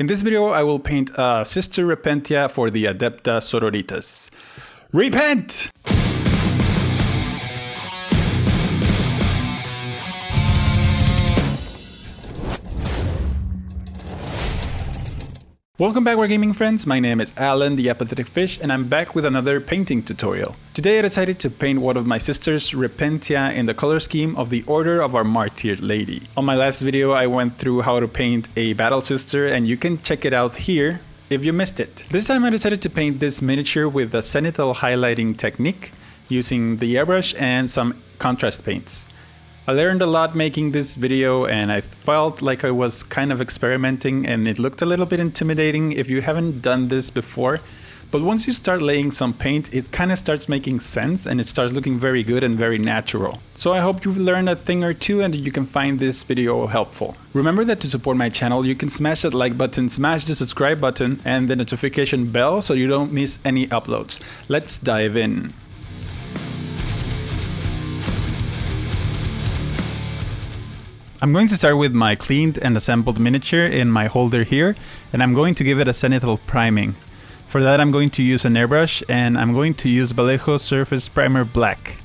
In this video, I will paint a Sister Repentia for the Adepta Sororitas. Repent! Welcome back, Wargaming friends. My name is Alan, the Apathetic Fish, and I'm back with another painting tutorial. Today I decided to paint one of my sisters, Repentia, in the color scheme of the Order of our Martyred Lady. On my last video I went through how to paint a battle sister, and you can check it out here if you missed it. This time I decided to paint this miniature with the Zenithal highlighting technique, using the airbrush and some contrast paints. I learned a lot making this video, and I felt like I was kind of experimenting, and it looked a little bit intimidating if you haven't done this before. But once you start laying some paint, it kind of starts making sense and it starts looking very good and very natural. So I hope you've learned a thing or two and that you can find this video helpful. Remember that to support my channel, you can smash that like button, smash the subscribe button and the notification bell so you don't miss any uploads. Let's dive in. I'm going to start with my cleaned and assembled miniature in my holder here, and I'm going to give it a Zenithal priming. For that I'm going to use an airbrush, and I'm going to use Vallejo Surface Primer Black.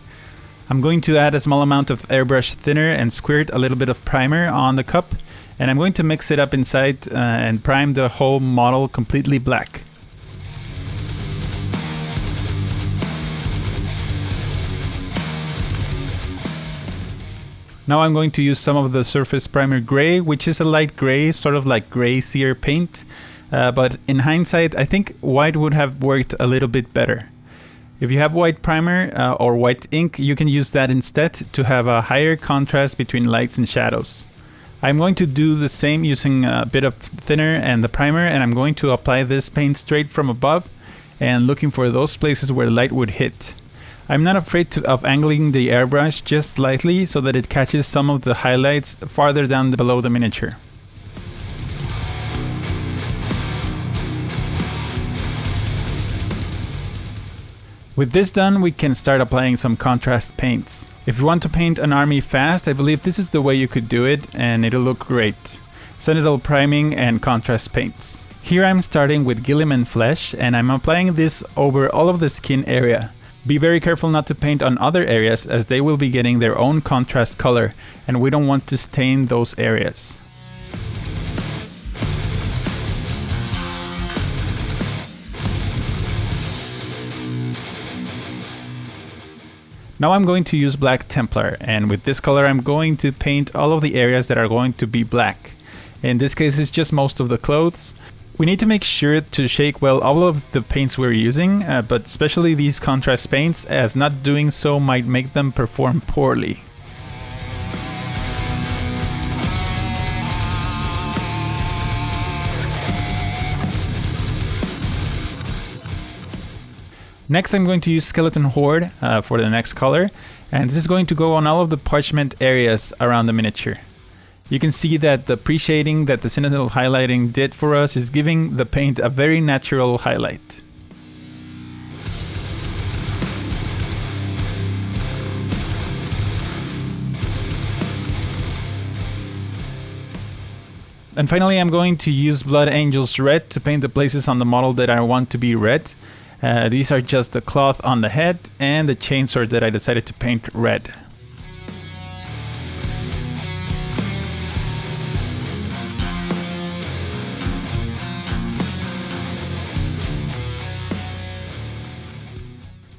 I'm going to add a small amount of airbrush thinner and squirt a little bit of primer on the cup, and I'm going to mix it up inside and prime the whole model completely black. Now I'm going to use some of the Surface Primer Gray, which is a light gray, sort of like gray sear paint. But in hindsight, I think white would have worked a little bit better. If you have white primer or white ink, you can use that instead to have a higher contrast between lights and shadows. I'm going to do the same using a bit of thinner and the primer, and I'm going to apply this paint straight from above and looking for those places where light would hit. I'm not afraid of angling the airbrush just slightly so that it catches some of the highlights farther down below the miniature. With this done, we can start applying some contrast paints. If you want to paint an army fast, I believe this is the way you could do it, and it'll look great. Zenithal priming and contrast paints. Here I'm starting with Guilliman flesh, and I'm applying this over all of the skin area. Be very careful not to paint on other areas, as they will be getting their own contrast color, and we don't want to stain those areas. Now I'm going to use Black Templar, and with this color I'm going to paint all of the areas that are going to be black. In this case it's just most of the clothes. We need to make sure to shake well all of the paints we're using, but especially these contrast paints, as not doing so might make them perform poorly. Next I'm going to use Skeleton Horde for the next color, and this is going to go on all of the parchment areas around the miniature. You can see that the pre-shading that the Zenithal highlighting did for us is giving the paint a very natural highlight. And finally I'm going to use Blood Angel's Red to paint the places on the model that I want to be red. These are just the cloth on the head and the chainsword that I decided to paint red.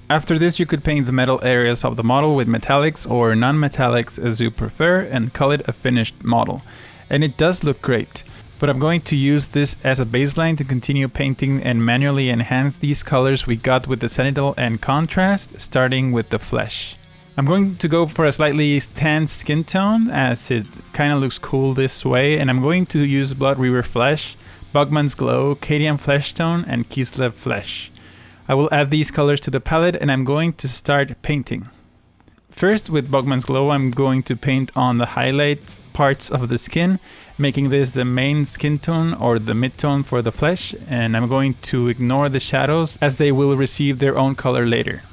After this you could paint the metal areas of the model with metallics or non-metallics as you prefer and call it a finished model. And it does look great. But I'm going to use this as a baseline to continue painting and manually enhance these colors we got with the Zenithal and contrast, starting with the flesh. I'm going to go for a slightly tan skin tone as it kind of looks cool this way, and I'm going to use Blood Reaver Flesh, Bugman's Glow, Cadian Flesh Tone and Kislev Flesh. I will add these colors to the palette and I'm going to start painting. First, with Bugman's Glow, I'm going to paint on the highlight parts of the skin, making this the main skin tone or the mid-tone for the flesh, and I'm going to ignore the shadows as they will receive their own color later.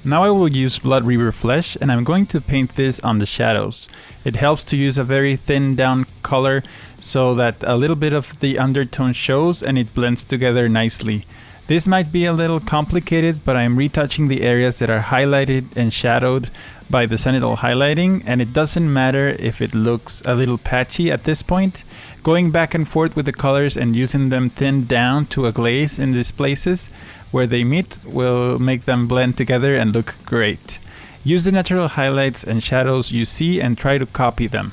Now I will use Blood Reaver Flesh, and I'm going to paint this on the shadows. It helps to use a very thin down color so that a little bit of the undertone shows and it blends together nicely. This might be a little complicated, but I'm retouching the areas that are highlighted and shadowed by the Zenithal highlighting, and it doesn't matter if it looks a little patchy at this point. Going back and forth with the colors and using them thinned down to a glaze in these places where they meet will make them blend together and look great. Use the natural highlights and shadows you see and try to copy them.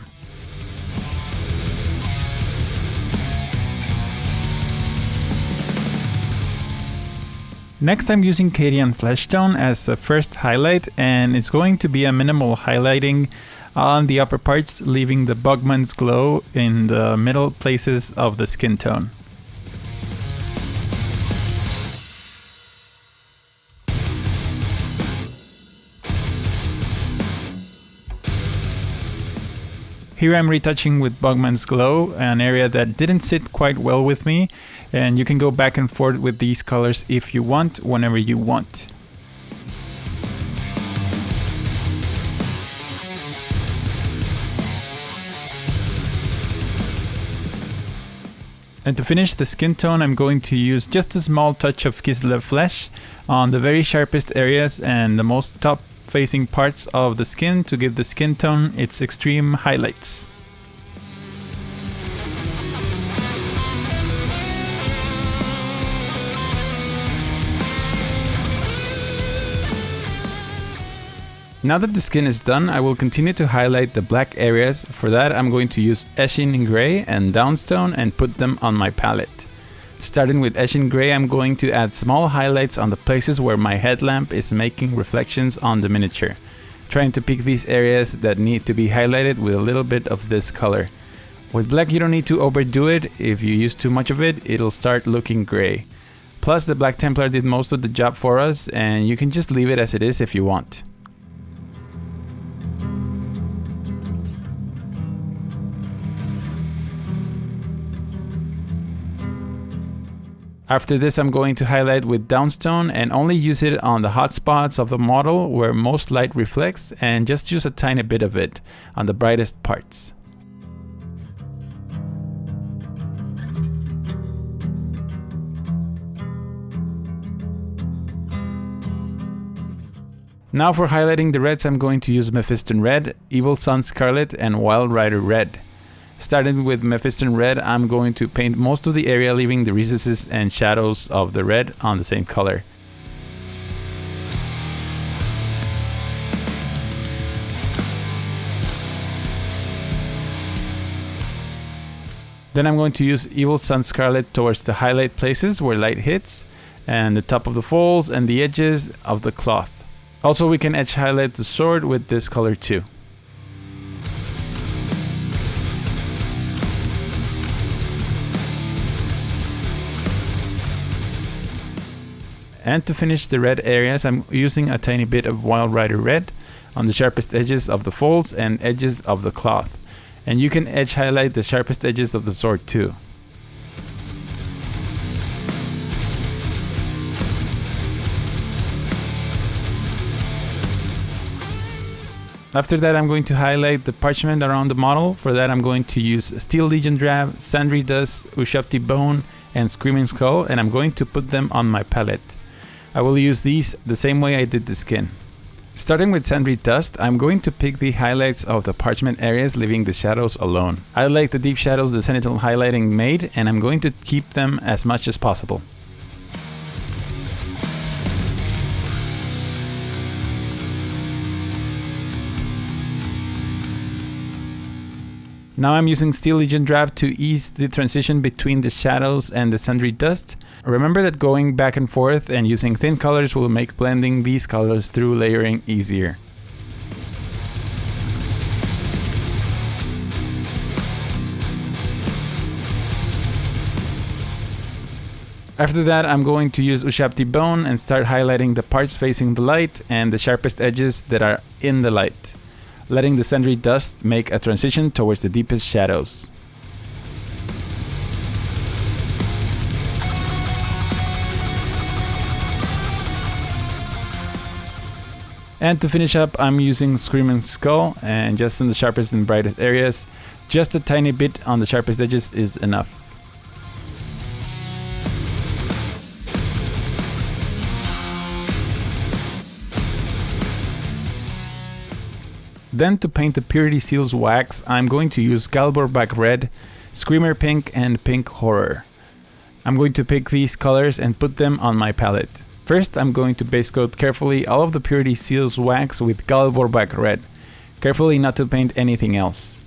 Next, I'm using Cadian Fleshtone as the first highlight, and it's going to be a minimal highlighting on the upper parts, leaving the Bugman's glow in the middle places of the skin tone. Here I'm retouching with Bugman's Glow, an area that didn't sit quite well with me, and you can go back and forth with these colors if you want, whenever you want. And to finish the skin tone, I'm going to use just a small touch of Kislev Flesh on the very sharpest areas and the most top facing parts of the skin to give the skin tone its extreme highlights. Now that the skin is done, I will continue to highlight the black areas. For that, I'm going to use Eshin Gray and Downstone and put them on my palette. Starting with Eshin Gray, I'm going to add small highlights on the places where my headlamp is making reflections on the miniature, trying to pick these areas that need to be highlighted with a little bit of this color. With black, you don't need to overdo it. If you use too much of it, it'll start looking gray. Plus, the Black Templar did most of the job for us, and you can just leave it as it is if you want. After this, I'm going to highlight with Downstone and only use it on the hot spots of the model where most light reflects, and just use a tiny bit of it on the brightest parts. Now for highlighting the reds, I'm going to use Mephiston Red, Evil Sun Scarlet, and Wild Rider Red. Starting with Mephiston Red, I'm going to paint most of the area, leaving the recesses and shadows of the red on the same color. Then I'm going to use Evil Sun Scarlet towards the highlight places where light hits, and the top of the folds and the edges of the cloth. Also, we can edge highlight the sword with this color too. And to finish the red areas, I'm using a tiny bit of Wild Rider Red on the sharpest edges of the folds and edges of the cloth. And you can edge highlight the sharpest edges of the sword too. After that, I'm going to highlight the parchment around the model. For that, I'm going to use Steel Legion Drab, Sandry Dust, Ushapti Bone, and Screaming Skull, and I'm going to put them on my palette. I will use these the same way I did the skin. Starting with Sandry Dust, I'm going to pick the highlights of the parchment areas, leaving the shadows alone. I like the deep shadows the Zenithal highlighting made, and I'm going to keep them as much as possible. Now I'm using Steel Legion Drab to ease the transition between the shadows and the Sandry Dust. Remember that going back and forth and using thin colors will make blending these colors through layering easier. After that, I'm going to use Ushapti Bone and start highlighting the parts facing the light and the sharpest edges that are in the light, letting the Sandry Dust make a transition towards the deepest shadows. And to finish up, I'm using Screaming Skull, and just in the sharpest and brightest areas. Just a tiny bit on the sharpest edges is enough. Then to paint the Purity Seals wax, I'm going to use Galborback Red, Screamer Pink, and Pink Horror. I'm going to pick these colors and put them on my palette. First, I'm going to base coat carefully all of the Purity Seals wax with Galborback Red, carefully not to paint anything else.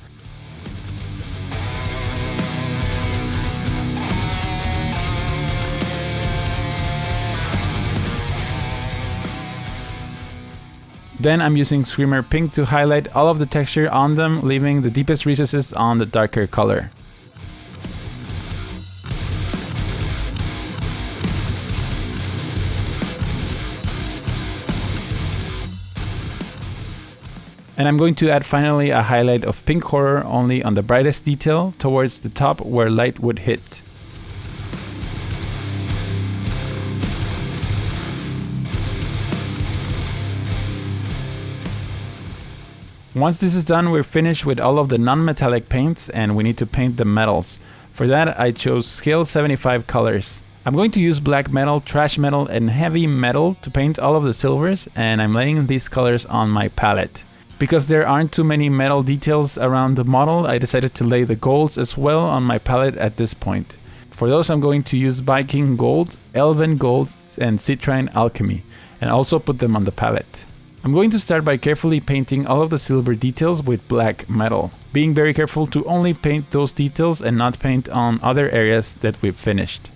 Then I'm using Screamer Pink to highlight all of the texture on them, leaving the deepest recesses on the darker color. And I'm going to add finally a highlight of Pink Horror only on the brightest detail towards the top where light would hit. Once this is done, we're finished with all of the non-metallic paints and we need to paint the metals. For that, I chose Scale 75 colors. I'm going to use black metal, trash metal, and heavy metal to paint all of the silvers, and I'm laying these colors on my palette. Because there aren't too many metal details around the model, I decided to lay the golds as well on my palette at this point. For those, I'm going to use Viking Gold, Elven Gold, and Citrine Alchemy, and also put them on the palette. I'm going to start by carefully painting all of the silver details with black metal, being very careful to only paint those details and not paint on other areas that we've finished.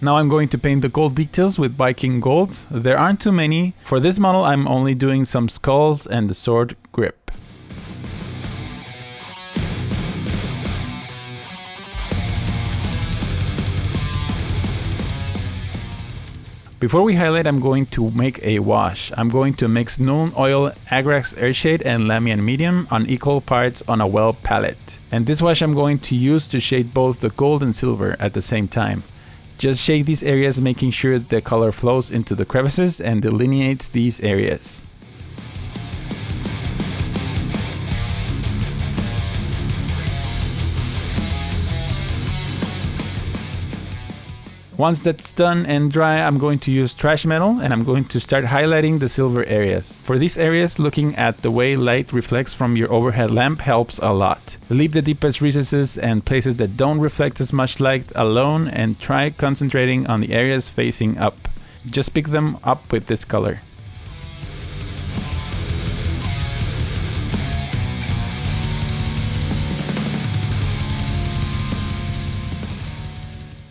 Now I'm going to paint the gold details with Viking Gold. There aren't too many. For this model, I'm only doing some skulls and the sword grip. Before we highlight, I'm going to make a wash. I'm going to mix Nuln Oil, Agrax Airshade, and Lamian Medium on equal parts on a well palette. And this wash I'm going to use to shade both the gold and silver at the same time. Just shade these areas, making sure the color flows into the crevices and delineates these areas. Once that's done and dry, I'm going to use trash metal and I'm going to start highlighting the silver areas. For these areas, looking at the way light reflects from your overhead lamp helps a lot. Leave the deepest recesses and places that don't reflect as much light alone and try concentrating on the areas facing up. Just pick them up with this color.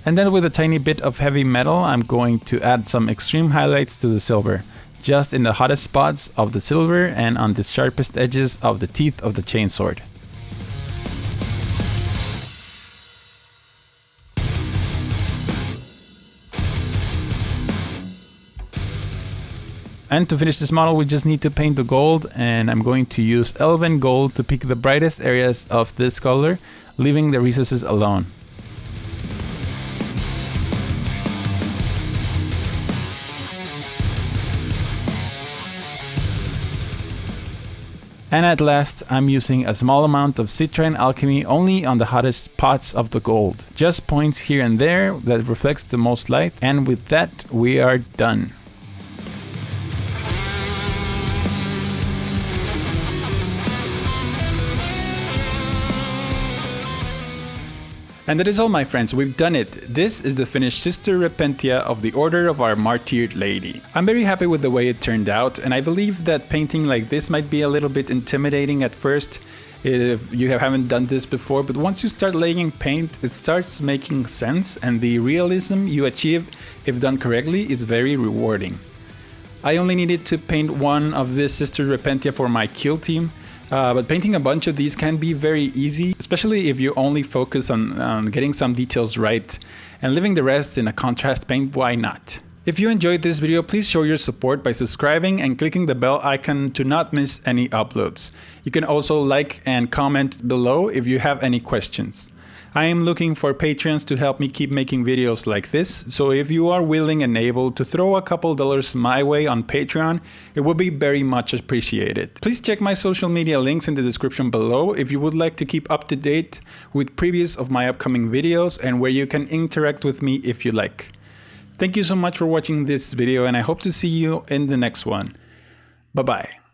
And then with a tiny bit of heavy metal, I'm going to add some extreme highlights to the silver, just in the hottest spots of the silver and on the sharpest edges of the teeth of the chainsword. And to finish this model, we just need to paint the gold, and I'm going to use Elven Gold to pick the brightest areas of this color, leaving the recesses alone. And at last, I'm using a small amount of Citrine Alchemy only on the hottest spots of the gold. Just points here and there that reflects the most light, and with that, we are done. And that is all, my friends, we've done it. This is the finished Sister Repentia of the Order of our Martyred Lady. I'm very happy with the way it turned out, and I believe that painting like this might be a little bit intimidating at first if you haven't done this before, but once you start laying paint, it starts making sense, and the realism you achieve, if done correctly, is very rewarding. I only needed to paint one of this Sister Repentia for my kill team, but painting a bunch of these can be very easy, especially if you only focus on getting some details right and leaving the rest in a contrast paint. Why not? If you enjoyed this video, please show your support by subscribing and clicking the bell icon to not miss any uploads. You can also like and comment below if you have any questions. I am looking for patrons to help me keep making videos like this, so if you are willing and able to throw a couple dollars my way on Patreon, it would be very much appreciated. Please check my social media links in the description below if you would like to keep up to date with previews of my upcoming videos and where you can interact with me if you like. Thank you so much for watching this video, and I hope to see you in the next one. Bye bye.